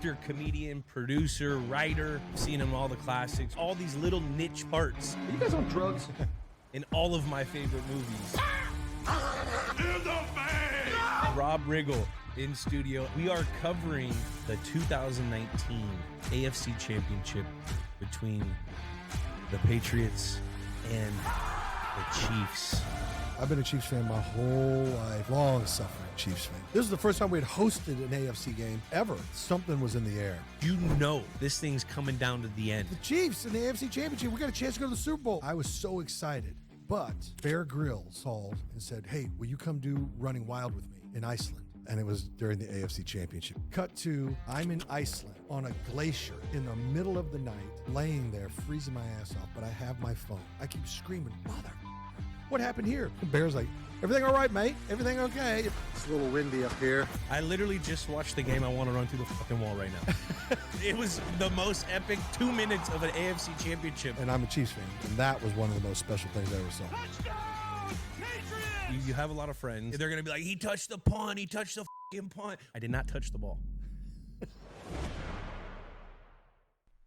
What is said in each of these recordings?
actor, comedian, producer, writer. I've seen him in all the classics, all these little niche parts. Are you guys on drugs? In all of my favorite movies. You're the man! Rob Riggle in studio. We are covering the 2019 AFC Championship between the Patriots and the Chiefs. I've been a Chiefs fan my whole life, long-suffering Chiefs fan. This is the first time we had hosted an AFC game ever. Something was in the air. You know this thing's coming down to the end. The Chiefs in the AFC Championship, we got a chance to go to the Super Bowl. I was so excited. But Bear Grylls called and said, hey, will you come do Running Wild with me in Iceland? And it was during the AFC Championship. Cut to, I'm in Iceland on a glacier in the middle of the night, laying there, freezing my ass off, but I have my phone. I keep screaming, mother, what happened here? And Bear's like, everything all right, mate? Everything okay? It's a little windy up here. I literally just watched the game. I want to run through the fucking wall right now. It was the most epic 2 minutes of an AFC Championship. And I'm a Chiefs fan, and that was one of the most special things I ever saw. Touchdown, Patriots! You have a lot of friends. They're going to be like, he touched the punt. He touched the fucking punt. I did not touch the ball.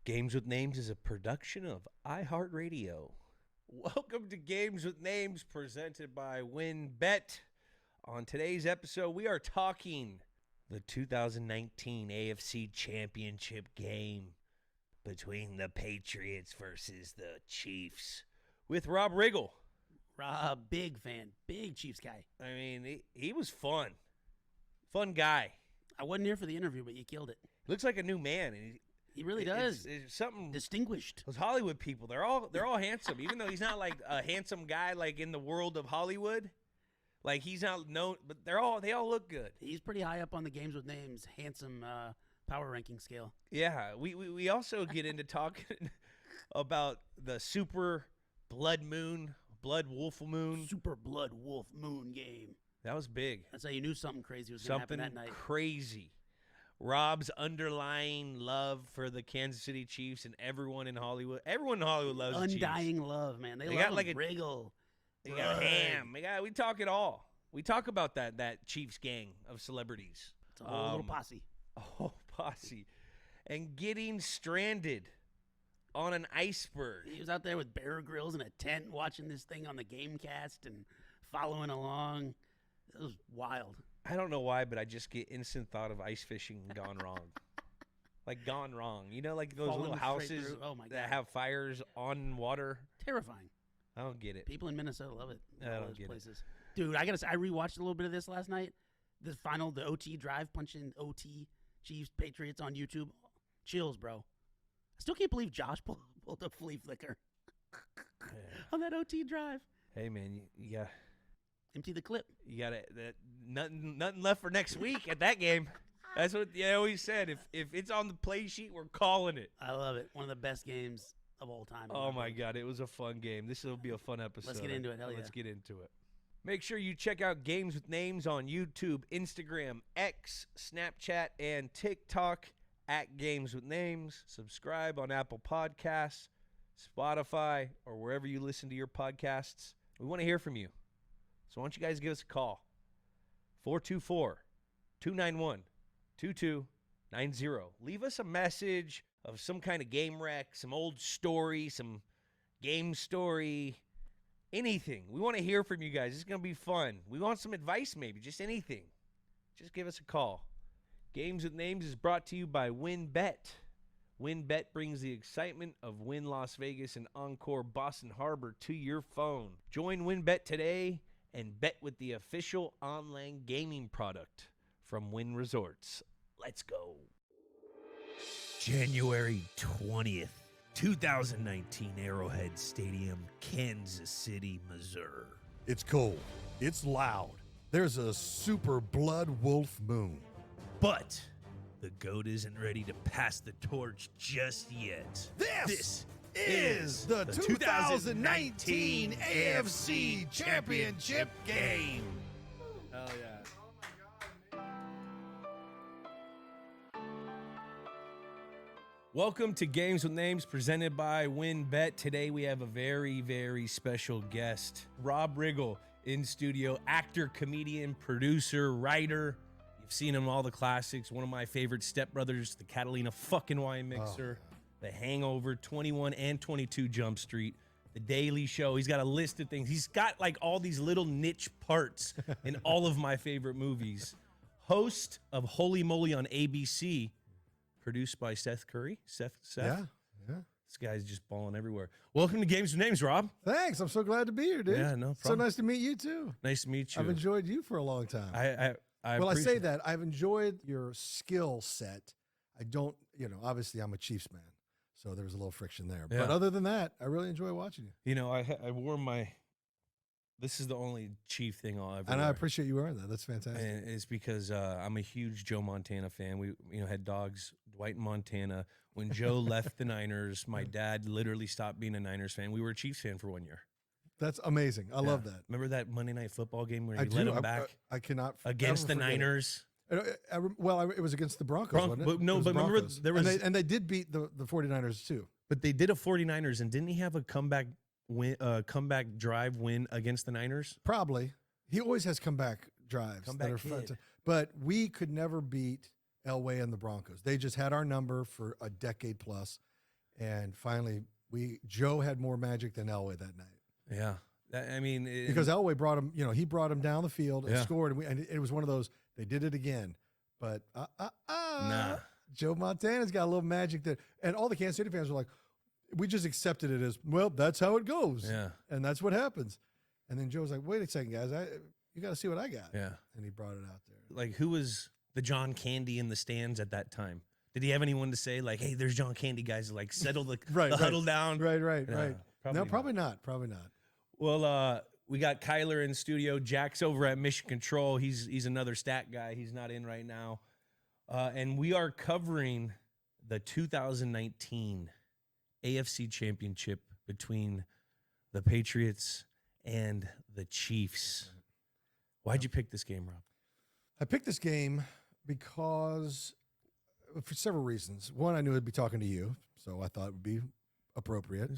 Games with Names is a production of iHeartRadio. Welcome to Games with Names, presented by WynnBET. On today's episode, we are talking the 2019 AFC Championship game between the Patriots versus the Chiefs with Rob Riggle. Rob, big fan, big Chiefs guy. I mean, he was fun. Fun guy. I wasn't here for the interview, but you killed it. He looks like a new man. And He really does. It's something. Distinguished. Those Hollywood people, they're all handsome, even though he's not like a handsome guy like in the world of Hollywood. Like he's not known, but they all look good. He's pretty high up on the Games with Names handsome power ranking scale. Yeah, we also get into talking about the Super Blood Wolf Moon. Super Blood Wolf Moon game. That was big. That's how you knew something crazy was going to happen that night. Something crazy. Rob's underlying love for the Kansas City Chiefs and everyone in Hollywood. Everyone in Hollywood loves the Chiefs. Undying love, man. They love got him. like a Riggle. They got Ham. We talk it all. We talk about that Chiefs gang of celebrities. It's a whole little posse. A whole posse. And getting stranded on an iceberg. He was out there with Bear Grylls in a tent watching this thing on the Gamecast and following along. It was wild. I don't know why, but I just get instant thought of ice fishing gone wrong. Like gone wrong. You know, like those Falling little straight houses through. Oh my that God. have fires on water. Terrifying. I don't get it. People in Minnesota love it. I don't All those get it. places. Dude, I gotta say, I rewatched a little bit of this last night. The OT drive, punching OT Chiefs Patriots on YouTube. Chills, bro. I still can't believe Josh pulled a flea flicker on that OT drive. Hey, man, you got Empty the clip. nothing left for next week at that game. That's what they always said. If it's on the play sheet, we're calling it. I love it. One of the best games of all time. Oh, my God. It was a fun game. This will be a fun episode. Let's get into it. Hell yeah. Let's get into it. Make sure you check out Games with Names on YouTube, Instagram, X, Snapchat, and TikTok at Games with Names. Subscribe on Apple Podcasts, Spotify, or wherever you listen to your podcasts. We want to hear from you. So why don't you guys give us a call? 424-291-2290. Leave us a message of some kind of game wreck, some old story, some game story, anything. We want to hear from you guys. It's going to be fun. We want some advice maybe, just anything. Just give us a call. Games with Names is brought to you by WynnBET. WynnBET brings the excitement of Wynn Las Vegas and Encore Boston Harbor to your phone. Join WynnBET today and bet with the official online gaming product from Wynn Resorts. Let's go. January 20th, 2019, Arrowhead Stadium, Kansas City, Missouri. It's cold. It's loud. There's a super blood wolf moon. But the GOAT isn't ready to pass the torch just yet. This is the 2019 AFC Championship game. Hell yeah. Welcome to Games with Names, presented by WynnBET. Today we have a very, very special guest, Rob Riggle, in studio. Actor, comedian, producer, writer. You've seen them all the classics. One of my favorite Step Brothers, the Catalina fucking wine mixer, The Hangover, 21 and 22 Jump Street, The Daily Show. He's got a list of things. He's got like all these little niche parts in all of my favorite movies. Host of Holy Moly on ABC, produced by Seth Curry. Seth. Yeah. This guy's just balling everywhere. Welcome to Games with Names, Rob. Thanks. I'm so glad to be here, dude. Yeah, no So problem. nice to meet you too. Nice to meet you. I've enjoyed you for a long time. I well, I say appreciate- that I've enjoyed your skill set. I don't, obviously I'm a Chiefs man, so there was a little friction there. Yeah. But other than that, I really enjoy watching you. You know, I wore my. This is the only Chief thing I'll ever. And I wear. appreciate you wearing that. That's fantastic. And it's because I'm a huge Joe Montana fan. We had dogs, Dwight and Montana. When Joe left the Niners, my dad literally stopped being a Niners fan. We were a Chiefs fan for 1 year. That's amazing. I love that. Remember that Monday Night Football game where I you do. let them back I cannot against the ever forget it. Niners? It was against the Broncos, wasn't it? But no, It was but the remember Broncos. there and was- they did beat the 49ers too. But they did a 49ers, and didn't he have a comeback drive win against the Niners? Probably. He always has comeback drives Comeback that are fun. kid. But we could never beat Elway and the Broncos. They just had our number for a decade plus, and finally, Joe had more magic than Elway that night. Yeah, I mean, Because Elway brought him, he brought him down the field and Yeah. scored, and it was one of those. They did it again, but Nah. Joe Montana's got a little magic that, and all the Kansas City fans were like, we just accepted it as, well, that's how it goes, Yeah. and that's what happens. And then Joe was like, wait a second, guys, you got to see what I got, Yeah. and he brought it out there. Like, who was the John Candy in the stands at that time? Did he have anyone to say, like, hey, there's John Candy, guys, like, settle the, the huddle down? Right. No, No, probably not. Well, we got Kyler in studio. Jack's over at Mission Control. He's another stat guy. He's not in right now. And we are covering the 2019 AFC Championship between the Patriots and the Chiefs. Why'd you pick this game, Rob? I picked this game because for several reasons. One, I knew I'd be talking to you, so I thought it would be appropriate.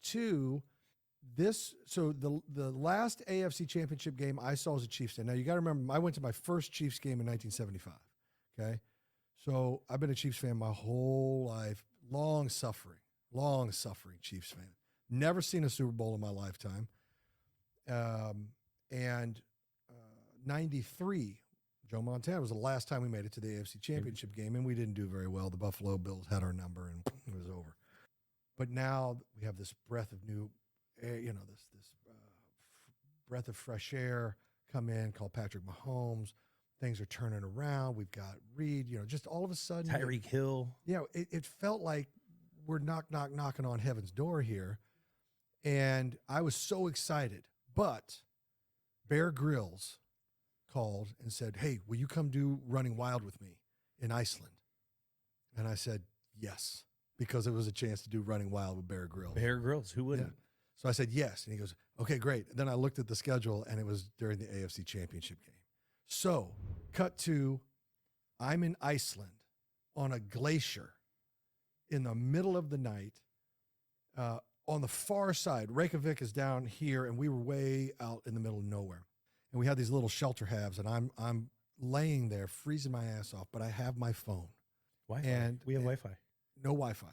Two, the last AFC Championship game I saw as a Chiefs fan. Now you got to remember, I went to my first Chiefs game in 1975. Okay, so I've been a Chiefs fan my whole life, long suffering Chiefs fan. Never seen a Super Bowl in my lifetime. And 93, Joe Montana was the last time we made it to the AFC Championship game, and we didn't do very well. The Buffalo Bills had our number, and it was over. But now we have this breath of new air, this breath of fresh air come in called Patrick Mahomes. Things are turning around. We've got Reed, just all of a sudden. Tyreek Hill. It felt like we're knocking on heaven's door here. And I was so excited. But Bear Grylls called and said, hey, will you come do Running Wild with me in Iceland? And I said, yes, because it was a chance to do Running Wild with Bear Grylls. Bear Grylls. Who wouldn't? Yeah. So I said, yes. And he goes, okay, great. And then I looked at the schedule, and it was during the AFC Championship game. So cut to, I'm in Iceland on a glacier in the middle of the night. On the far side, Reykjavik is down here, and we were way out in the middle of nowhere. And we had these little shelter halves, and I'm laying there freezing my ass off, but I have my phone. Wi-Fi. And we have Wi-Fi. No Wi-Fi.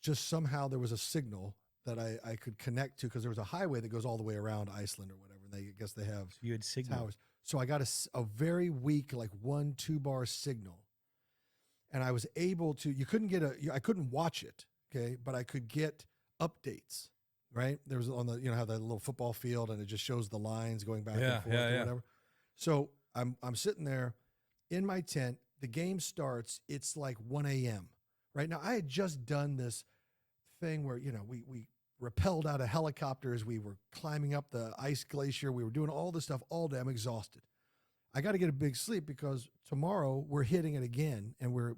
Just somehow there was a signal that I could connect to, because there was a highway that goes all the way around Iceland or whatever. And I guess they have You had signal. towers. So I got a very weak, like 1-2 bar signal. And I was able to, I couldn't watch it, okay, but I could get updates, right? There was on the, how that little football field, and it just shows the lines going back and forth or whatever. So I'm sitting there in my tent. The game starts. It's like 1 a.m. Right now, I had just done this thing where, we rappelled out of helicopters. We were climbing up the ice glacier. We were doing all this stuff all day. I'm exhausted. I got to get a big sleep, because tomorrow we're hitting it again, and we're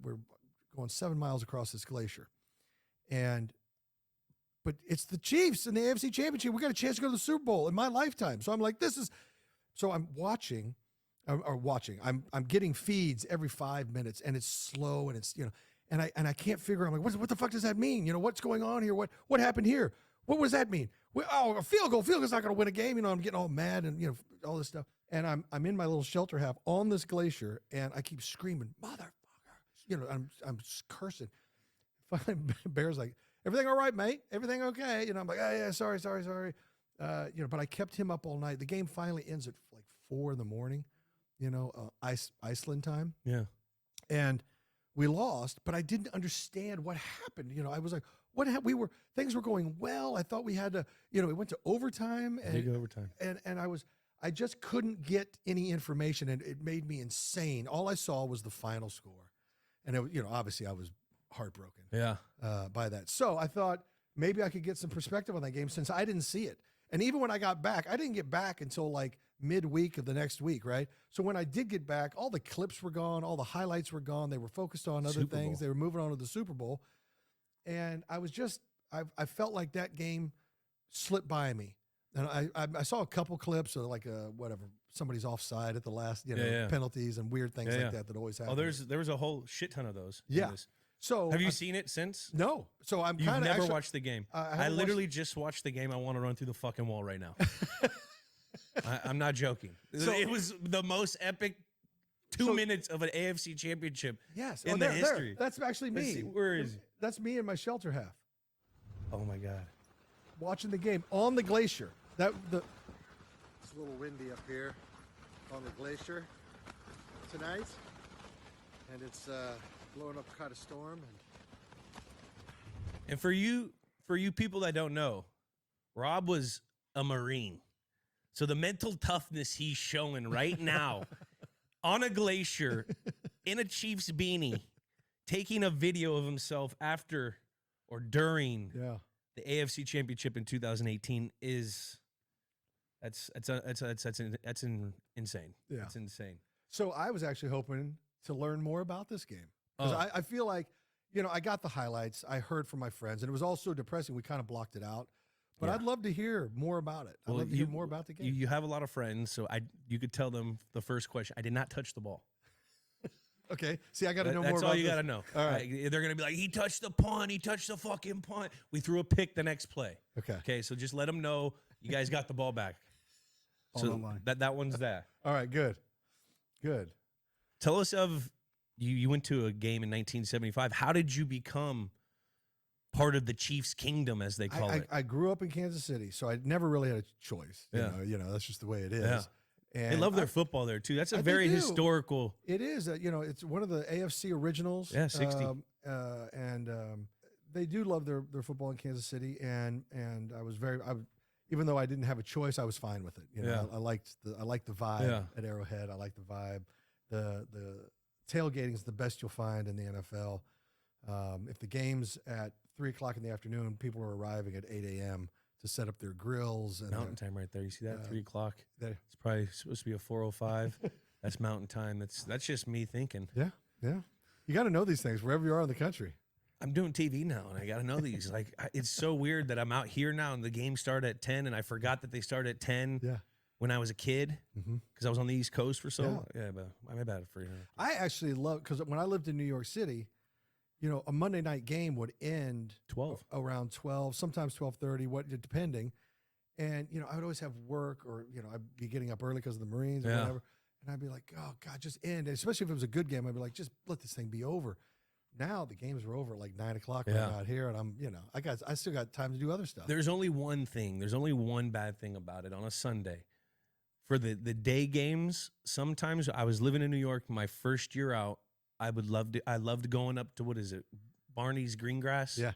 going 7 miles across this glacier. But it's the Chiefs in the AFC Championship. We got a chance to go to the Super Bowl in my lifetime. So I'm like, so I'm watching. I'm getting feeds every 5 minutes, and it's slow, and it's, and I can't figure out, I'm like, what the fuck does that mean? What's going on here? What happened here? What does that mean? A field goal. Field goal's not going to win a game. I'm getting all mad and, all this stuff. And I'm in my little shelter half on this glacier, and I keep screaming, motherfucker. You know, I'm just cursing. Finally, Bear's like, everything all right, mate? Everything okay? You know, I'm like, oh, yeah, sorry. You know, but I kept him up all night. The game finally ends at like 4 a.m, you know, Iceland time. Yeah. And we lost, but I didn't understand what happened. You know, I was like, things were going well. I thought we had to, you know, we went to overtime Big overtime. and I just couldn't get any information, and it made me insane. All I saw was the final score. And it, you know, obviously I was heartbroken Yeah. by that. So I thought maybe I could get some perspective on that game since I didn't see it. And even when I got back, I didn't get back until like midweek of the next week, right? So when I did get back, all the clips were gone, all the highlights were gone. They were focused on other Super things. Bowl. They were moving on to the Super Bowl. And I was just, I felt like that game slipped by me. And I saw a couple clips of like whatever, somebody's offside at the last, you know, Yeah. penalties and weird things Yeah, like yeah. that always happen. Oh, there was a whole shit ton of those. in Yeah. this. So Have you seen it since? No. So I'm You've kind of never actually, watched the game. I I haven't literally just watched the game. I want to run through the fucking wall right now. I'm not joking. So- it was the most epic 2 So- minutes of an AFC championship. yes, in the there. history. That's actually Let's me. see, where is he? That's me in my shelter half Oh my god. watching the game on the glacier. It's a little windy up here on the glacier tonight, and it's blowing up quite a storm. And for you people that don't know, Rob was a Marine. So the mental toughness he's showing right now on a glacier in a Chiefs beanie, taking a video of himself after or during Yeah. the AFC Championship in 2018 is insane. Yeah. It's insane. So I was actually hoping to learn more about this game because Oh. I feel like, you know, I got the highlights. I heard from my friends, and it was all so depressing. We kind of blocked it out. But Yeah. I'd love to hear more about it. I'd love to hear more about the game. You have a lot of friends, so you could tell them the first question. I did not touch the ball. Okay. See, I got to know more That's about all you this. got to know. All right. They're going to be like, he touched the punt. He touched the fucking punt. We threw a pick the next play. Okay. Okay, so just let them know you guys got the ball back. All So online. that one's that. All right. Good. Good. Tell us of you went to a game in 1975. How did you become part of the Chiefs kingdom, as they call it? I grew up in Kansas City, so I never really had a choice. Yeah. You know, that's just the way it is. Yeah. And They love their football there too. That's a they very do. historical. It is. You know, it's one of the AFC originals. Yeah, 60. And they do love their football in Kansas City. And I was even though I didn't have a choice, I was fine with it. You know, Yeah. I liked the vibe Yeah. at Arrowhead. I like the vibe. The tailgating is the best you'll find in the NFL. If the game's at 3:00 in the afternoon, people are arriving at 8 a.m. to set up their grills and Mountain time right there. You see that? 3:00. They- It's probably supposed to be a 4:05. That's mountain time. That's just me thinking. yeah. You got to know these things wherever you are in the country. I'm doing TV now, and I got to know these. Like, it's so weird that I'm out here now, and the game started at 10, and I forgot that they started at 10 Yeah. when I was a kid Mhm. because I was on the East Coast for so long. Yeah, but my bad for you. I actually love because when I lived in New York City, you know, a Monday night game would end 12. around 12, sometimes 12:30, depending. And you know, I would always have work, or you know, I'd be getting up early because of the Marines or Yeah. whatever. And I'd be like, oh God, just end. And especially if it was a good game, I'd be like, just let this thing be over. Now the games are over at like 9 o'clock when I'm Yeah. out here, and I still got time to do other stuff. There's only one thing. There's only one bad thing about it on a Sunday. For the day games, sometimes I was living in New York my first year out. I loved going up to, what is it, Barney's Greengrass? Yeah.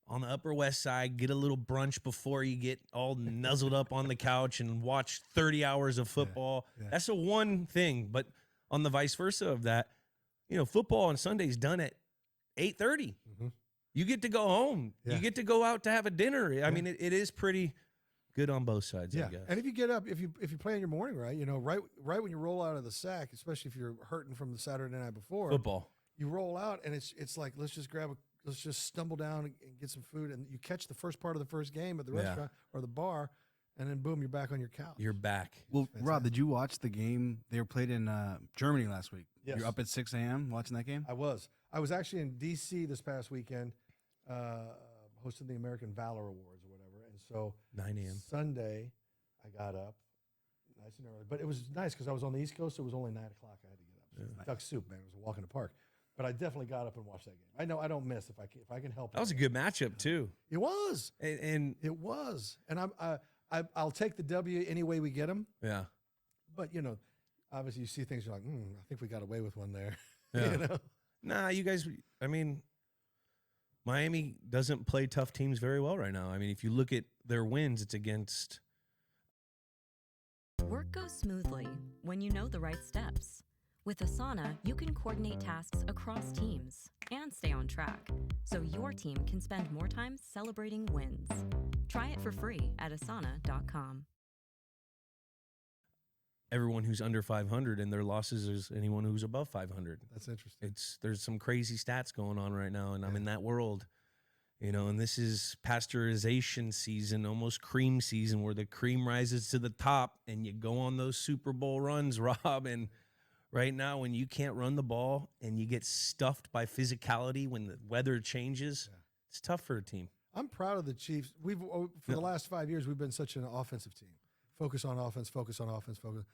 On the Upper West Side, get a little brunch before you get all nuzzled up on the couch and watch 30 hours of football. yeah. That's the one thing. But on the vice versa of that, you know, football on Sunday's done at 8:30. Mhm. You get to go home. Yeah. You get to go out to have a dinner. I mean, it is pretty good on both sides, Yeah, I guess. and if you get up, if you play in your morning, right, you know, right when you roll out of the sack, especially if you're hurting from the Saturday night before, Football. you roll out and it's like let's just stumble down and get some food, and you catch the first part of the first game at the Yeah. restaurant or the bar, and then boom, you're back on your couch. You're back. Well, Rob, did you watch the game? They were played in Germany last week. Yes. You're up at 6 a.m. watching that game? I was actually in D.C. this past weekend, hosting the American Valor Awards or whatever, and so 9 a.m. Sunday, I got up nice and early. But it was nice because I was on the East Coast. So it was only 9 o'clock. I had to get up. So it was duck soup, man. It was a walk in the park. But I definitely got up and watched that game. I know I don't miss if I can help. That was a good matchup too. It was. And It was. And I'll take the W any way we get them. yeah. But obviously you see things you're like, I think we got away with one there. Yeah. Nah, you guys. I mean, Miami doesn't play tough teams very well right now. I mean, if you look at their wins, it's against. Work goes smoothly when you know the right steps. With Asana, you can coordinate tasks across teams and stay on track, so your team can spend more time celebrating wins. Try it for free at asana.com. Everyone who's under 500 and their losses is anyone who's above 500. That's interesting. There's some crazy stats going on right now, and I'm in that world, and this is pasteurization season, almost cream season, where the cream rises to the top and you go on those Super Bowl runs, Rob. And right now, when you can't run the ball and you get stuffed by physicality when the weather changes, it's tough for a team. I'm proud of the Chiefs. For the last 5 years, we've been such an offensive team. Focus on offense, focus on offense, focus.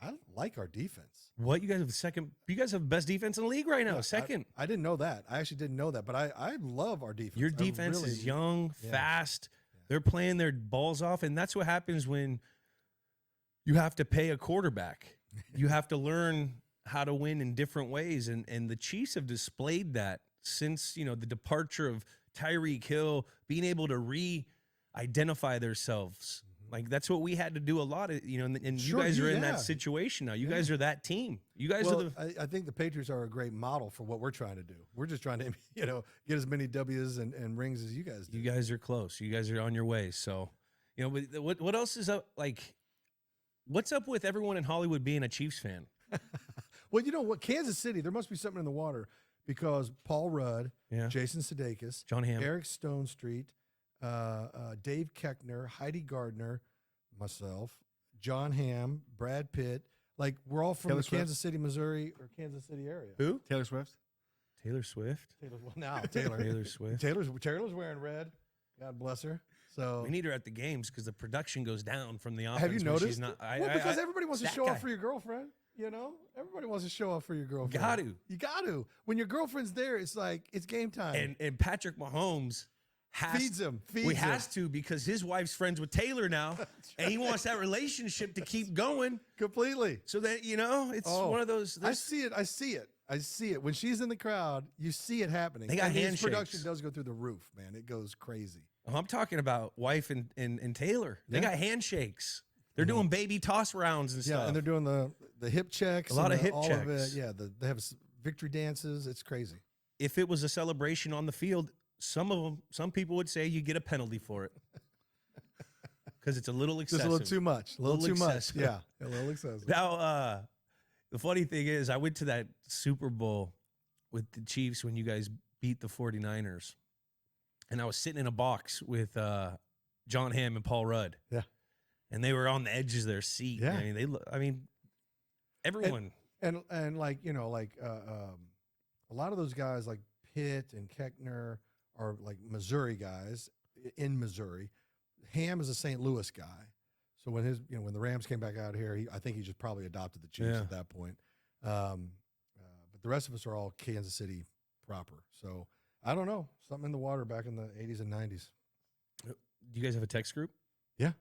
I like our defense. What, you guys have the second? You guys have the best defense in the league right now. Look, Second. I didn't know that. I actually didn't know that, but I love our defense. Your I defense really is do. young, Yeah. fast. They're playing their balls off, and that's what happens when you have to pay a quarterback. You have to learn how to win in different ways, and the Chiefs have displayed that since the departure of Tyreek Hill, being able to re-identify themselves. Like, that's what we had to do a lot of, and Sure, you guys are in yeah. that situation now. You guys are that team. You guys Well, are the. I think the Patriots are a great model for what we're trying to do. We're just trying to, get as many W's and rings as you guys do. You guys are close. You guys are on your way. So, but what else is up? Like, what's up with everyone in Hollywood being a Chiefs fan? Well, you know what? Kansas City, there must be something in the water because Paul Rudd, Yeah. Jason Sudeikis, John Hamm. Eric Stone Street, Dave Keckner, Heidi Gardner, myself, John Hamm, Brad Pitt. Like, we're all from Taylor the Swift? Kansas City, Missouri, or Kansas City area. Who? Taylor Swift. Taylor Swift. Taylor Swift. Taylor's wearing red. God bless her. So We need her at the games because the production goes down from the offense. have you when noticed? She's not, Because everybody wants to that show guy. off for your girlfriend. Everybody wants to show off for your girlfriend. Got to. You got to. When your girlfriend's there, it's like it's game time. And Patrick Mahomes Feeds him. has to because his wife's friends with Taylor now, and he wants that relationship to keep going. Completely. So that it's one of those. I see it. I see it. When she's in the crowd, you see it happening. They got And his handshakes. production does go through the roof, man. It goes crazy. I'm talking about wife and Taylor. They Yeah. got handshakes. They're doing baby toss rounds and stuff. Yeah, and they're doing the hip checks. A lot and of hip all checks. Of it. Yeah, they have victory dances. It's crazy. If it was a celebration on the field, some people would say you get a penalty for it because it's a little excessive. Just a little too much. A little too much. excessive. Yeah, a little excessive. Now, the funny thing is, I went to that Super Bowl with the Chiefs when you guys beat the 49ers, and I was sitting in a box with John Hamm and Paul Rudd. Yeah. And they were on the edges of their seat. Yeah. I mean, everyone. And a lot of those guys like Pitt and Keckner are like Missouri guys in Missouri. Ham is a St. Louis guy. So when the Rams came back out here, I think he just probably adopted the Chiefs Yeah. at that point. But the rest of us are all Kansas City proper. So I don't know, something in the water back in the 80s and 90s. Do you guys have a text group? Yeah.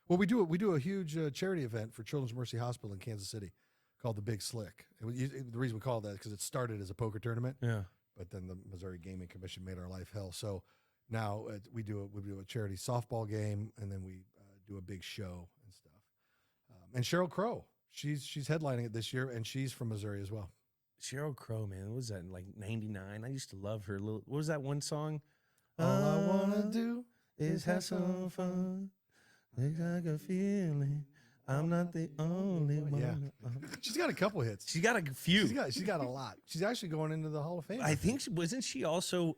Well, we do a huge charity event for Children's Mercy Hospital in Kansas City called the Big Slick. The reason we call it that is because it started as a poker tournament. Yeah. But then the Missouri Gaming Commission made our life hell. So now we do a charity softball game, and then we do a big show and stuff. And Sheryl Crow, she's headlining it this year, and she's from Missouri as well. Sheryl Crow, man. What was that, like 99? I used to love her. What was that one song? All I wanna do is have some fun. Make like a feeling. I'm not the only one. Yeah. She's got a couple hits. She's got a few. She's got a lot. She's actually going into the Hall of Fame. I think wasn't she also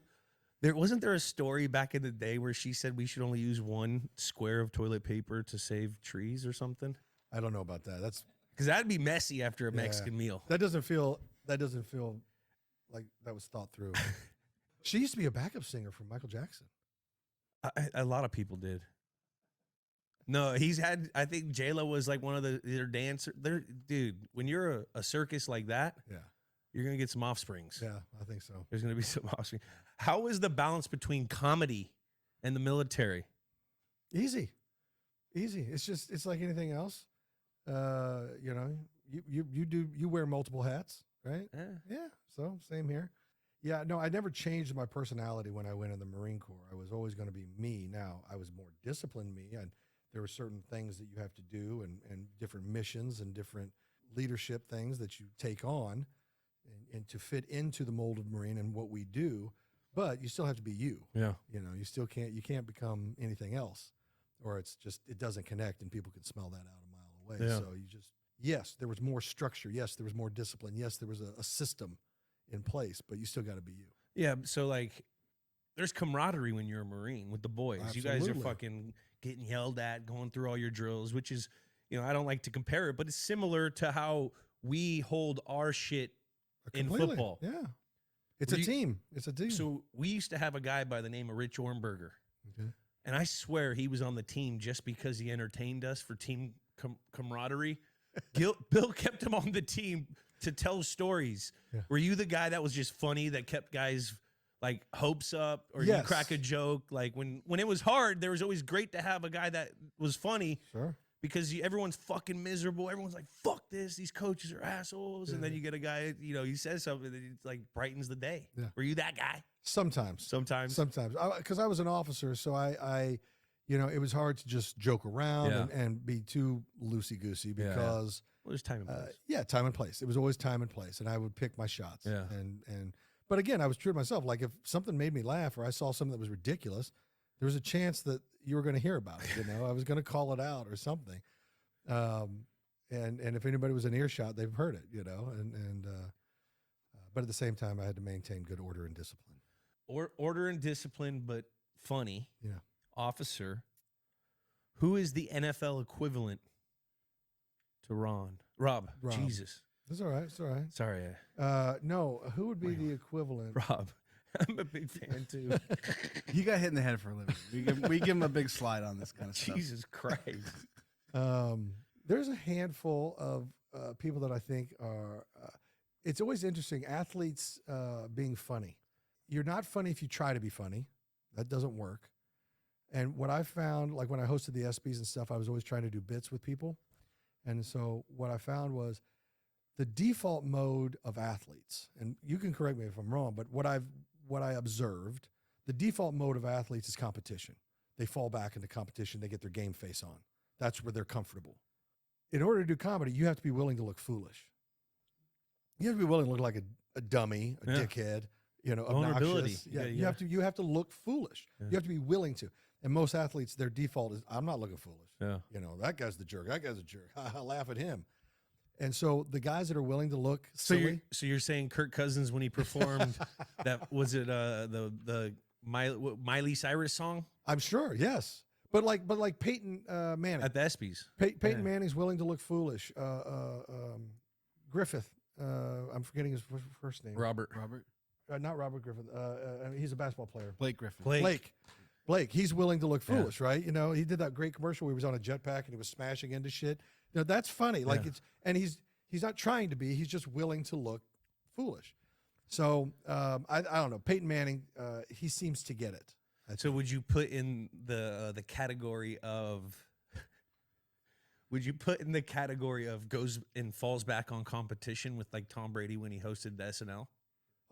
wasn't there a story back in the day where she said we should only use one square of toilet paper to save trees or something? I don't know about that. That's Because that'd be messy after a Mexican meal. that doesn't feel like that was thought through. She used to be a backup singer for Michael Jackson. A lot of people did. No, he's had. I think J-Lo was like one of their dancer. Dude, when you're a circus like that, Yeah. you're gonna get some offsprings. Yeah, I think so. There's gonna be some offspring. How is the balance between comedy and the military? Easy. It's like anything else. You know, you wear multiple hats, right? Eh. Yeah. So same here. Yeah. No, I never changed my personality when I went in the Marine Corps. I was always going to be me. Now I was more disciplined me, and there were certain things that you have to do, and different missions and different leadership things that you take on, and to fit into the mold of Marine and what we do. But you still have to be you. Yeah. You know, you can't become anything else, or it doesn't connect, and people can smell that out a mile away. Yeah. So yes, there was more structure. Yes, there was more discipline. Yes, there was a system in place, but you still got to be you. Yeah. So like, there's camaraderie when you're a Marine with the boys. You guys are Absolutely. fucking getting yelled at, going through all your drills, which is, I don't like to compare it, but it's similar to how we hold our shit in Completely. football. Yeah, it's Were a you- team. It's a team. So we used to have a guy by the name of Rich Ornberger. Okay. And I swear he was on the team just because he entertained us for team camaraderie. Bill kept him on the team to tell stories. Yeah. Were you the guy that was just funny that kept guys like hopes up, or you Yes. crack a joke? Like when it was hard, there was always great to have a guy that was funny Sure. because everyone's fucking miserable. Everyone's like, fuck this. These coaches are assholes. And then you get a guy, he says something that like brightens the day. Yeah. Were you that guy? Sometimes. Sometimes. Because I was an officer, so I it was hard to just joke around Yeah. and be too loosey goosey Yeah, yeah. because Well, there's time and place. time and place. It was always time and place, and I would pick my shots. Yeah. But again, I was true to myself. Like if something made me laugh or I saw something that was ridiculous, there was a chance that you were going to hear about it. I was going to call it out or something. And if anybody was in earshot, they've heard it. But at the same time, I had to maintain good order and discipline. Order and discipline, but funny. Yeah. Officer. Who is the NFL equivalent to Rob? Rob. Jesus. It's all right. It's all right. Sorry, No, who would be the equivalent? Rob. I'm a big fan too. You got hit in the head for a living. We give him a big slide on this kind of stuff. Jesus Christ. There's a handful of people that I think are. It's always interesting. Athletes being funny. You're not funny if you try to be funny. That doesn't work. And what I found, like when I hosted the ESPYs and stuff, I was always trying to do bits with people. And so what I found was the default mode of athletes, and you can correct me if I'm wrong, but what I observed, the default mode of athletes is competition. They fall back into competition. They get their game face on. That's where they're comfortable. In order to do comedy, you have to be willing to look foolish. You have to be willing to look like a dummy, a Yeah. dickhead, Vulnerability. obnoxious. You Yeah, gotta- you have to look foolish. Yeah. You have to be willing to. And most athletes, their default is, I'm not looking foolish. Yeah. That guy's the jerk. That guy's a jerk. I laugh at him. And so the guys that are willing to look So silly, you're saying Kirk Cousins when he performed that, was it the Miley Cyrus song I'm sure, yes. But like Peyton Manning. at the ESPYs? Peyton Yeah. Manning's willing to look foolish. Griffith, I'm forgetting his first name. Robert. Not Robert Griffith. He's a basketball player. Blake Griffin. Blake, he's willing to look foolish, right? He did that great commercial where he was on a jetpack and he was smashing into shit. That's funny. Like he's not trying to be. He's just willing to look foolish. So I don't know. Peyton Manning, he seems to get it. So would you put in the category of? Would you put in the category of goes and falls back on competition with like Tom Brady when he hosted the SNL?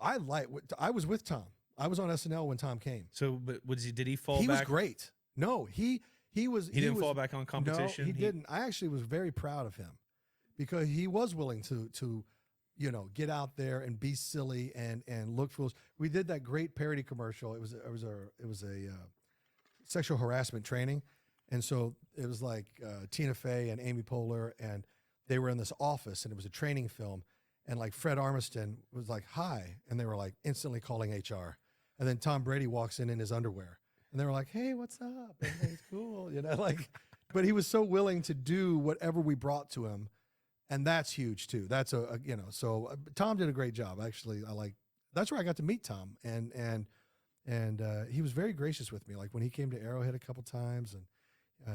I was with Tom. I was on SNL when Tom came. So, but did he fall He back? was great. No, he was. He didn't was, fall back on competition? No, he didn't. I actually was very proud of him because he was willing to get out there and be silly and look foolish. We did that great parody commercial. It was a sexual harassment training, and so it was like Tina Fey and Amy Poehler, and they were in this office, and it was a training film, and like Fred Armisen was like, "Hi," and they were like instantly calling HR, and then Tom Brady walks in his underwear, and they were like, "Hey, what's up?" And it's cool, but he was so willing to do whatever we brought to him. And that's huge too. That's so Tom did a great job. Actually, that's where I got to meet Tom, and he was very gracious with me. Like when he came to Arrowhead a couple times, and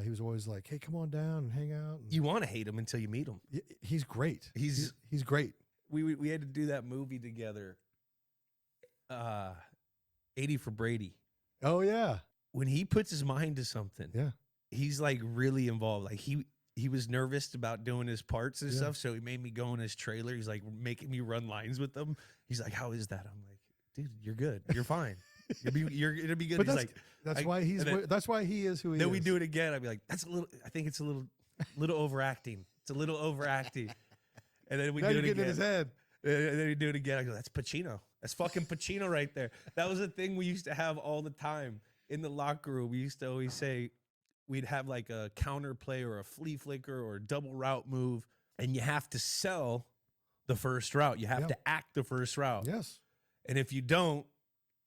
He was always like, "Hey, come on down and hang out." And You want to hate him until you meet him. he's great. He's He's great. we had to do that movie together. 80 for Brady. Oh yeah, When he puts his mind to something, yeah. he's like really involved. Like he was nervous about doing his parts and Yeah. stuff, so he made me go in his trailer. He's like making me run lines with them. He's like, "How is that?" I'm like, "Dude, you're good. You're fine. It'll be good." But He's that's like, that's I- why he's and then- that's why he is who he is. then we do it again. I'd be like, "That's a little. I think it's a little overacting. It's a little overacting." And then we Now do you're it getting in again. his head. And then we do it again. I go, "That's Pacino. That's fucking Pacino right there." That was a thing we used to have all the time in the locker room. We used to always say we'd have like a counter play or a flea flicker or a double route move, and you have to sell the first route. You have Yeah. to act the first route. Yes. And if you don't,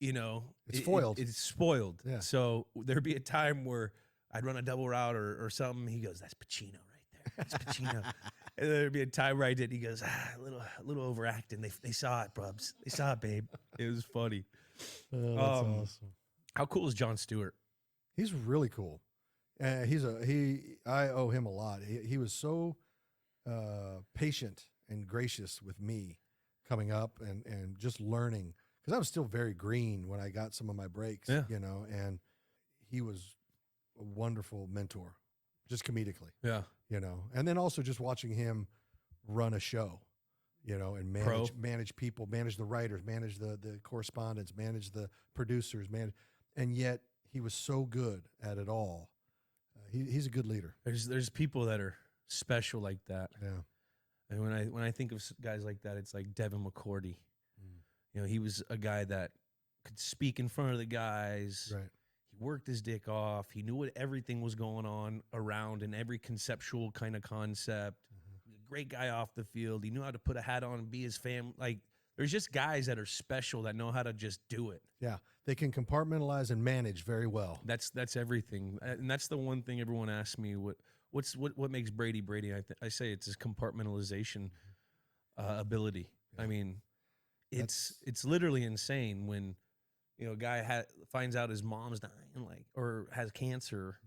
It's foiled. It's spoiled. Yeah. So there'd be a time where I'd run a double route or something. He goes, "That's Pacino right there. That's Pacino." And there'd be a time where I did. He goes, "A little overacting. They saw it, Brubs. They saw it, babe." It was funny. That's awesome. How cool is Jon Stewart? He's really cool. I owe him a lot. He was so patient and gracious with me coming up and just learning, because I was still very green when I got some of my breaks, Yeah. and he was a wonderful mentor, just comedically, Yeah. and then also just watching him run a show, and manage people, manage the writers, manage the correspondents, manage the producers, and yet he was so good at it all. He's a good leader. There's people that are special like that. Yeah. And when I think of guys like that, it's like Devin McCourty. He was a guy that could speak in front of the guys. Right. He worked his dick off. He knew what everything was going on around in every conceptual kind of concept. He was a great guy off the field. He knew how to put a hat on and be his family. Like, there's just guys that are special that know how to just do it. Yeah, they can compartmentalize and manage very well. That's everything, and that's the one thing everyone asks me. What makes Brady Brady? I say it's his compartmentalization ability. Yeah. I mean, it's literally insane when a guy finds out his mom's dying, or has cancer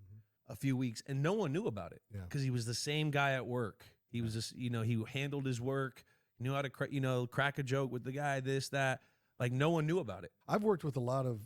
a few weeks, and no one knew about it Yeah. because he was the same guy at work. He was just he handled his work, knew how to crack a joke with the guy, this that. Like, no one knew about it. I've worked with a lot of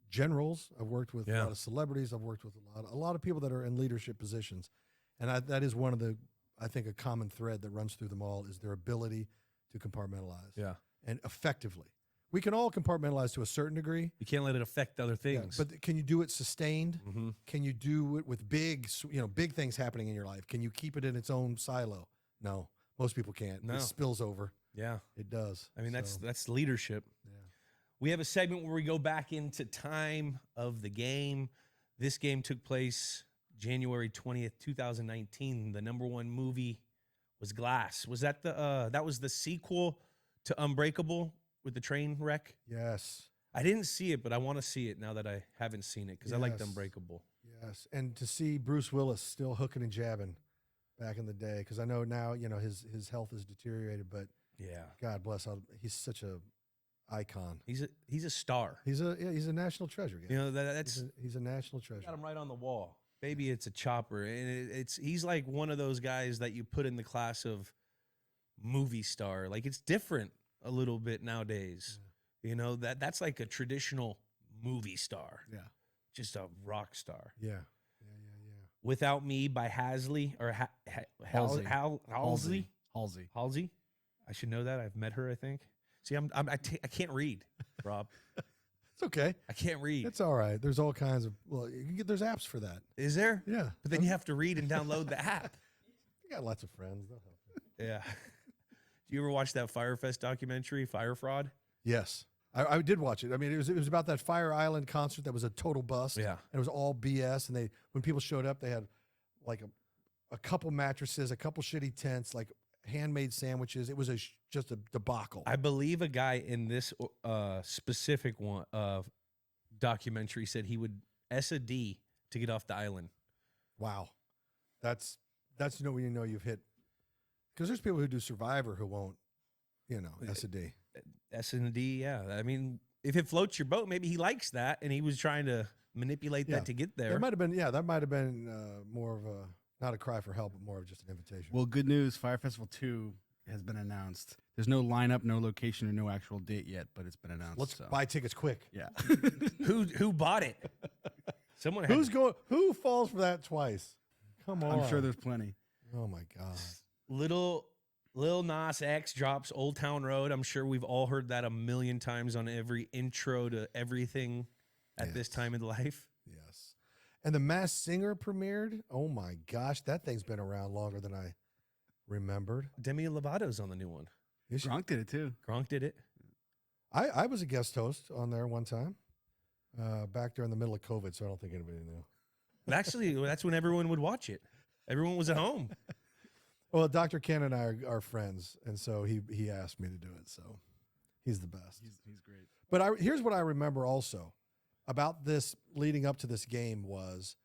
generals. I've worked with a Yeah. lot of celebrities. I've worked with a lot of people that are in leadership positions, and that is one of I think a common thread that runs through them all is their ability to compartmentalize. Yeah. And effectively. We can all compartmentalize to a certain degree. You can't let it affect other Yeah, things. but can you do it sustained? Mm-hmm. Can you do it with big things happening in your life? Can you keep it in its own silo? No, most people can't. No. It spills over. Yeah. It does. I mean, So, that's leadership. yeah. We have a segment where we go back into time of the game. This game took place January 20th, 2019. The number one movie was Glass. Was that that was the sequel to Unbreakable with the train wreck? Yes. I didn't see it, but I want to see it now that I haven't seen it because I liked Yes. Unbreakable. Yes, and to see Bruce Willis still hooking and jabbing back in the day, because I know now his health is deteriorated, but Yeah. God bless, he's such a icon. He's a star. He's a national treasure. Guys. You know, that's He's a national treasure. got him right on the wall. Baby, it's a chopper, and he's like one of those guys that you put in the class of movie star. Like, it's different a little bit nowadays. You know, that's like a traditional movie star, Yeah, just a rock star. yeah. Without Me by Halsey or Halsey. Halsey. Halsey. Halsey. I should know that. I've met her, I think. See, I can't read, Rob. It's okay. I can't read. It's all right. There's all kinds of there's apps for that. Is there? Yeah, But then you have to read and download the app. you got lots of friends. They'll help you. Yeah. Do you ever watch that Firefest documentary, Fire Fraud? Yes, I did watch it. I mean, it was about that Fire Island concert that was a total bust. Yeah. And it was all BS. And when people showed up, they had like a couple mattresses, a couple shitty tents, like handmade sandwiches. It was just a debacle. I believe a guy in this specific one documentary said he would a D to get off the island. Wow, that's when you know you've hit. Because there's people who do Survivor who won't, S&D. S&D, yeah. I mean, if it floats your boat, maybe he likes that, and he was trying to manipulate Yeah. that to get there. That might have been, that might have been more of a, not a cry for help, but more of just an invitation. Well, good news. Fire Festival 2 has been announced. There's no lineup, no location, or no actual date yet, but it's been announced. Let's so. buy tickets quick. Yeah. Who bought it? Someone had Who falls for that twice? Come on. I'm sure there's plenty. Oh my God. Lil Nas X drops Old Town Road. I'm sure we've all heard that a million times on every intro to everything at this time in life. Yes. And the Masked Singer premiered. Oh my gosh, that thing's been around longer than I remembered. Demi Lovato's on the new one. Gronk did it too. Gronk did it. I was a guest host on there one time, back during the middle of COVID, so I don't think anybody knew. But actually, that's when everyone would watch it. Everyone was at home. Well, Dr. Ken and I are friends, and so he asked me to do it. So he's the best. He's great. But here's what I remember also about this leading up to this game was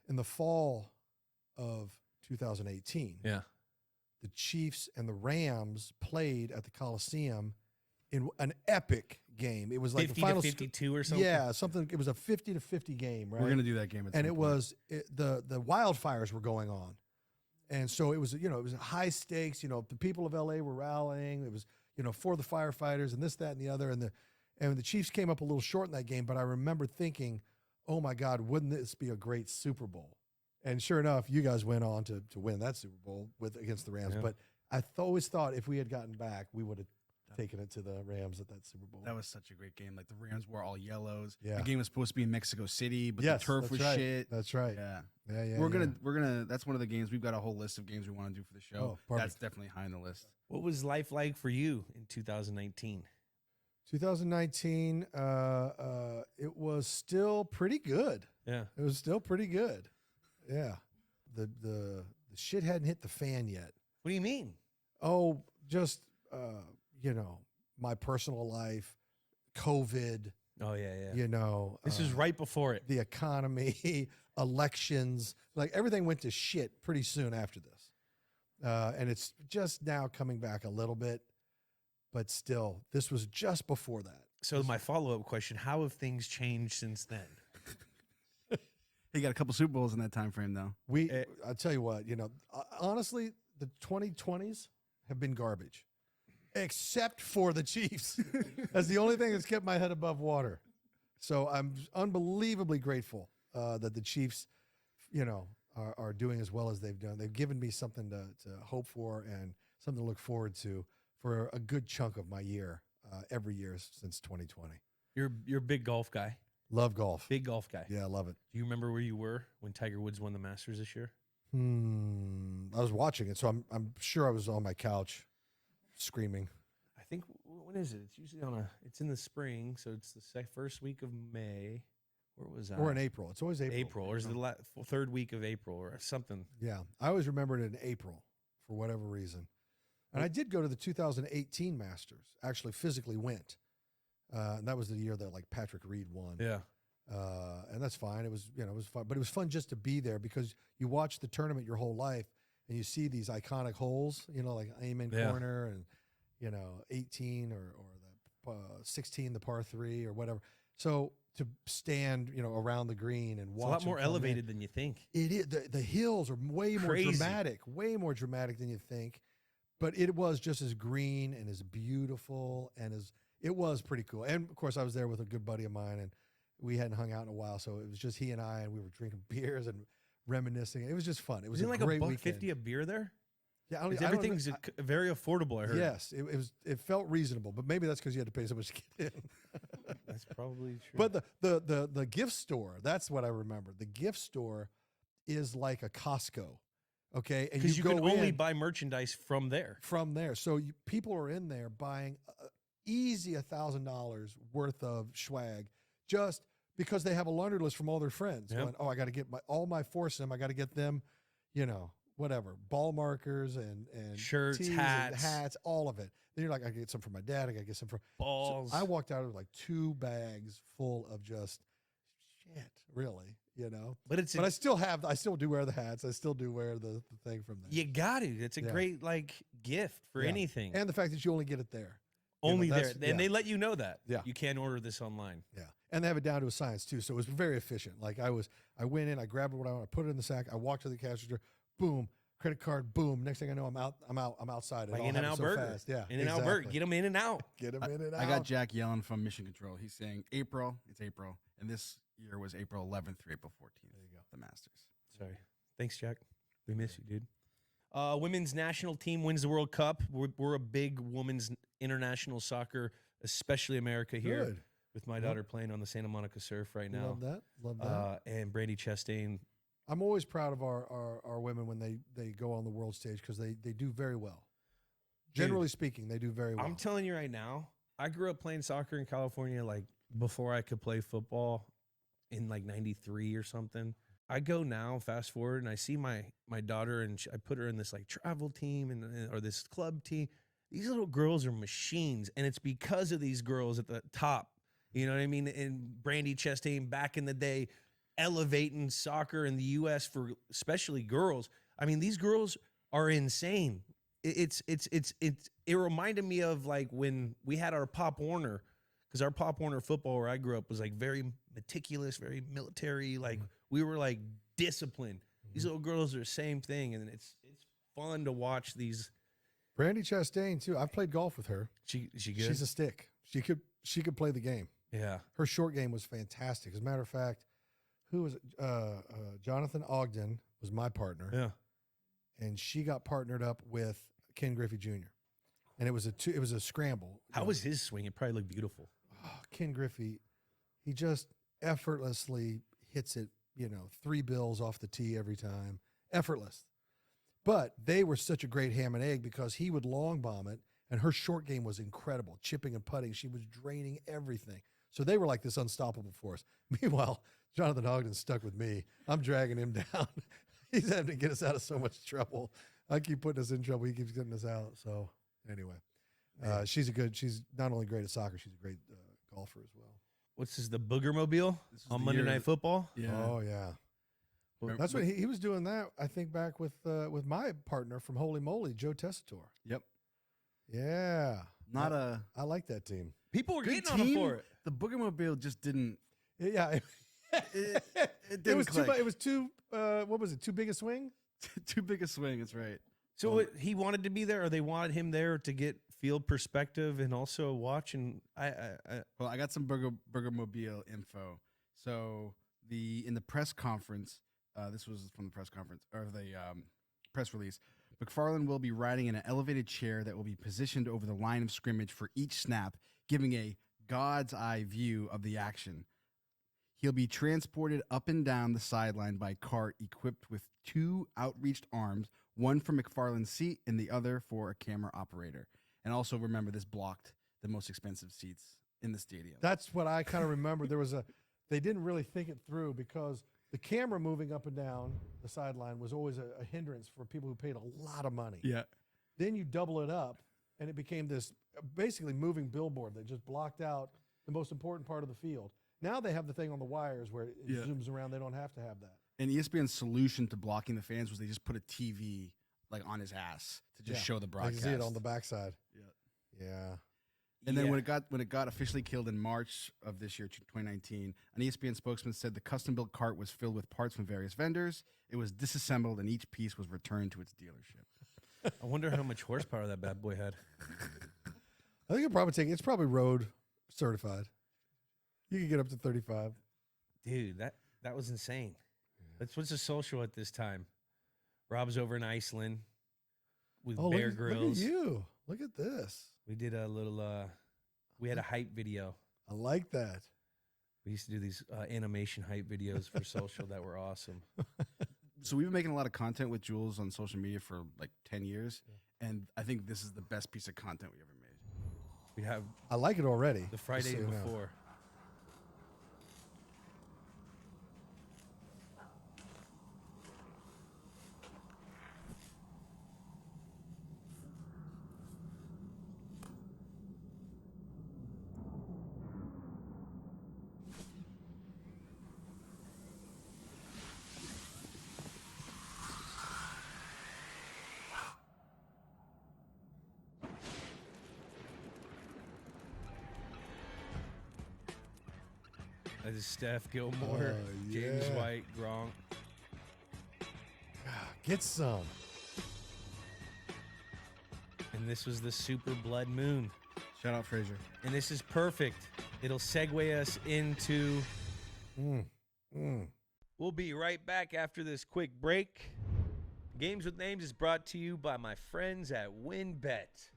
in the fall of 2018. Yeah. The Chiefs and the Rams played at the Coliseum in an epic game. It was like 50 the final to 52 or something. Yeah, something. It was a 50-50 game, right? We're gonna do that game. At And some it point. was the wildfires were going on, and so it was it was high stakes. The people of LA were rallying. It was for the firefighters and this, that, and the other. And the Chiefs came up a little short in that game, but I remember thinking, oh my God, wouldn't this be a great Super Bowl? And sure enough, you guys went on to win that Super Bowl against the Rams. Yeah. But I always thought if we had gotten back, we would have taken it to the Rams at that Super Bowl. That was such a great game. Like the Rams wore all yellows. Yeah. The game was supposed to be in Mexico City, but Yes, the turf that's was right. shit. That's right. Yeah. Yeah. We're gonna. That's one of the games. We've got a whole list of games we want to do for the show. Oh, perfect. That's definitely high on the list. What was life like for you in 2019? 2019, it was still pretty good. Yeah. It was still pretty good. Yeah. The shit hadn't hit the fan yet. What do you mean? Oh, just my personal life, COVID, Oh, yeah. This is right before it. the economy, elections, like everything went to shit pretty soon after this. And it's just now coming back a little bit, but still, this was just before that. So my follow-up question, how have things changed since then? He got a couple Super Bowls in that time frame, though. I'll tell you what, honestly, the 2020s have been garbage, except for the Chiefs. That's the only thing that's kept my head above water. So I'm unbelievably grateful that the Chiefs, are doing as well as they've done. They've given me something to hope for and something to look forward to for a good chunk of my year, every year since 2020. You're a big golf guy. Love golf. Big golf guy. Yeah, I love it. Do you remember where you were when Tiger Woods won the Masters this year? I was watching it, so I'm sure I was on my couch screaming. I think, when is it? It's usually it's in the spring, so it's the first week of May. Where was I? Or in April. It's always April. April, or is it the third week of April or something? Yeah. I always remember it in April for whatever reason. And I did go to the 2018 Masters, actually physically went. And that was the year that Patrick Reed won. Yeah. And that's fine. It was, it was fun, but it was fun just to be there because you watch the tournament your whole life and you see these iconic holes, like Amen Corner and, 18 or the 16, the par 3 or whatever. So to stand, around the green and watch. It's a lot more elevated than you think. It is. The hills are way more dramatic than you think. But it was just as green and as beautiful and it was pretty cool. And of course, I was there with a good buddy of mine, and we hadn't hung out in a while, so it was just he and I, and we were drinking beers and reminiscing. It was just fun. It was Isn't a like great $1.50 weekend. a beer there? Yeah, Everything's very affordable. I heard. Yes, it felt reasonable, but maybe that's because you had to pay so much to get in. That's probably true. But the gift store, that's what I remember. The gift store is like a Costco, okay? And because you go can only in buy merchandise from there. from there. So people are in there buying easy $1,000 worth of swag just because they have a laundry list from all their friends. Yep. Going, I got to get all my foursome. I got to get them, whatever, ball markers and Shirts, tees and hats, all of it. Then you're like, I got to get some for my dad. I got to get some for Balls. So I walked out with 2 bags full of just shit, really, But But I still do wear the hats. I still do wear the thing from there. you got to. It's a great gift for Yeah. anything. And the fact that you only get it there. Only there. that's- And they let you know that. Yeah. You can't order this online. Yeah. And they have it down to a science too, so it was very efficient. Like I went in, I grabbed what I want, I put it in the sack, I walked to the cash register, boom, credit card, boom. Next thing I know, I'm outside. It Like all In and Out happened so Burger. fast. Yeah, In and Out Burger. Get them in and out. Get them in and out. I got Jack yelling from Mission Control. He's saying April, it's April. And this year was April 11th through April 14th. There you go. The Masters. Sorry. Thanks, Jack. We miss you, dude. Women's national team wins the World Cup. We're a big women's international soccer, especially America here. Good. With my daughter playing on the Santa Monica Surf right now. Love that. And Brandy Chastain. I'm always proud of our women when they go on the world stage because they do very well. Generally speaking, they do very well. I'm telling you right now, I grew up playing soccer in California like before I could play football in like 93 or something. I go now, fast forward, and I see my daughter, and I put her in this like travel team or this club team. These little girls are machines, and it's because of these girls at the top. You know what I mean? And Brandy Chastain back in the day, elevating soccer in the U.S. for especially girls. I mean, these girls are insane. It reminded me of like when we had our Pop Warner, because our Pop Warner football where I grew up was like very meticulous, very military. Like we were like disciplined. These little girls are the same thing, and it's fun to watch these. Brandy Chastain too. I've played golf with her. She good? She's a stick. She could play the game. Yeah. Her short game was fantastic. As a matter of fact, who was it? Jonathan Ogden was my partner. Yeah. And she got partnered up with Ken Griffey Jr. And it was a scramble. How was his swing? It probably looked beautiful. Oh, Ken Griffey, he just effortlessly hits it, 3 bills off the tee every time. Effortless. But they were such a great ham and egg because he would long bomb it, and her short game was incredible. Chipping and putting, she was draining everything. So they were like this unstoppable force. Meanwhile, Jonathan Ogden's stuck with me. I'm dragging him down. He's having to get us out of so much trouble. I keep putting us in trouble. He keeps getting us out. So anyway, she's not only great at soccer, she's a great golfer as well. What's this, the Booger Mobile on Monday Night Football? Yeah. Oh yeah. Well, that's what he was doing that, I think, back with my partner from Holy Moly, Joe Tessitore. Yep. Yeah. I like that team. People were Good getting on him team. for it. The Boogermobile just didn't. Yeah. It It didn't was click. it was too what was it? Too big a swing? Too big a swing. That's right. So he wanted to be there, or they wanted him there to get field perspective and also watch. And Well, I got some Burgermobile info. So in the press conference, this was from the press conference or the press release. McFarland will be riding in an elevated chair that will be positioned over the line of scrimmage for each snap, giving a God's eye view of the action. He'll be transported up and down the sideline by cart equipped with 2 outreached arms, one for McFarland's seat and the other for a camera operator. And also remember, this blocked the most expensive seats in the stadium. That's what I kind of remember. They didn't really think it through because the camera moving up and down the sideline was always a hindrance for people who paid a lot of money. Yeah. Then you double it up, and it became this basically moving billboard that just blocked out the most important part of the field. Now they have the thing on the wires where it zooms around. They don't have to have that. And ESPN's solution to blocking the fans was they just put a TV like on his ass to just show the I broadcast. can see it on the backside. Yeah. Yeah. And then when it got officially killed in March of this year, 2019, an ESPN spokesman said the custom-built cart was filled with parts from various vendors. It was disassembled, and each piece was returned to its dealership. I wonder how much horsepower that bad boy had. I think it's probably road certified. You can get up to 35. Dude, that was insane. That's what's a social at this time. Rob's over in Iceland with Bear Grylls. Look at you. Look at this. We did a little, we had a hype video. I like that. We used to do these animation hype videos for social that were awesome. So we've been making a lot of content with Jules on social media for like 10 years, and I think this is the best piece of content we ever made. We have I like it already. the Friday just so you know. before. That is Steph Gilmore, Oh, James yeah. White, Gronk. Get some. And this was the Super Blood Moon. Shout out Frazier. And this is perfect. It'll segue us into. We'll be right back after this quick break. Games with Names is brought to you by my friends at WynnBET.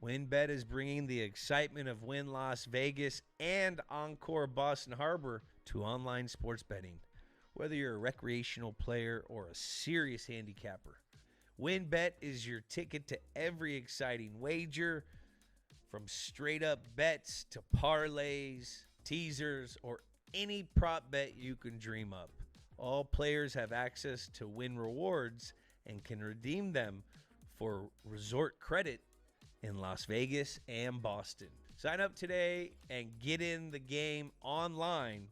WynnBET is bringing the excitement of Wynn Las Vegas and Encore Boston Harbor to online sports betting. Whether you're a recreational player or a serious handicapper, WynnBET is your ticket to every exciting wager, from straight-up bets to parlays, teasers, or any prop bet you can dream up. All players have access to Wynn Rewards and can redeem them for resort credit in Las Vegas and Boston. Sign up today and get in the game online,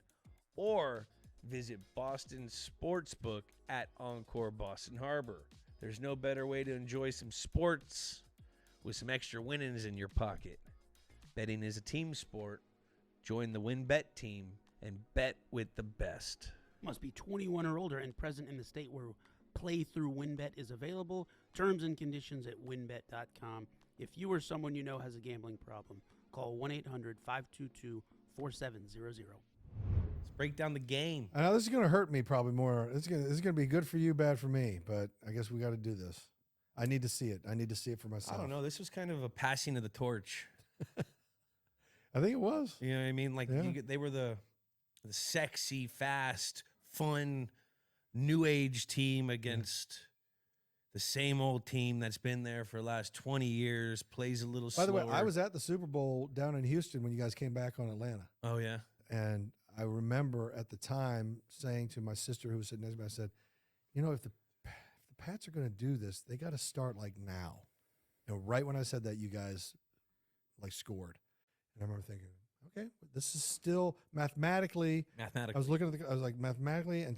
or visit Boston Sportsbook at Encore Boston Harbor. There's no better way to enjoy some sports with some extra winnings in your pocket. Betting is a team sport. Join the WynnBET team and bet with the best. Must be 21 or older and present in the state where play through WynnBET is available. Terms and conditions at wynnbet.com. If you or someone you know has a gambling problem, call 1-800-522-4700. Let's break down the game. I know this is going to hurt me probably more. This is going to be good for you, bad for me. But I guess we got to do this. I need to see it. I need to see it for myself. I don't know. This was kind of a passing of the torch. I think it was. You know what I mean? Like Yeah. they were the sexy, fast, fun, new age team against the same old team that's been there for the last 20 years, plays a little By the slower. way, I was at the Super Bowl down in Houston when you guys came back on Atlanta. Oh, yeah. And I remember at the time saying to my sister who was sitting next to me, I said, you know, if the Pats are going to do this, they got to start like now. You know, right when I said that, you guys like scored. And I remember thinking, okay, this is still mathematically. I was looking at I was like, mathematically and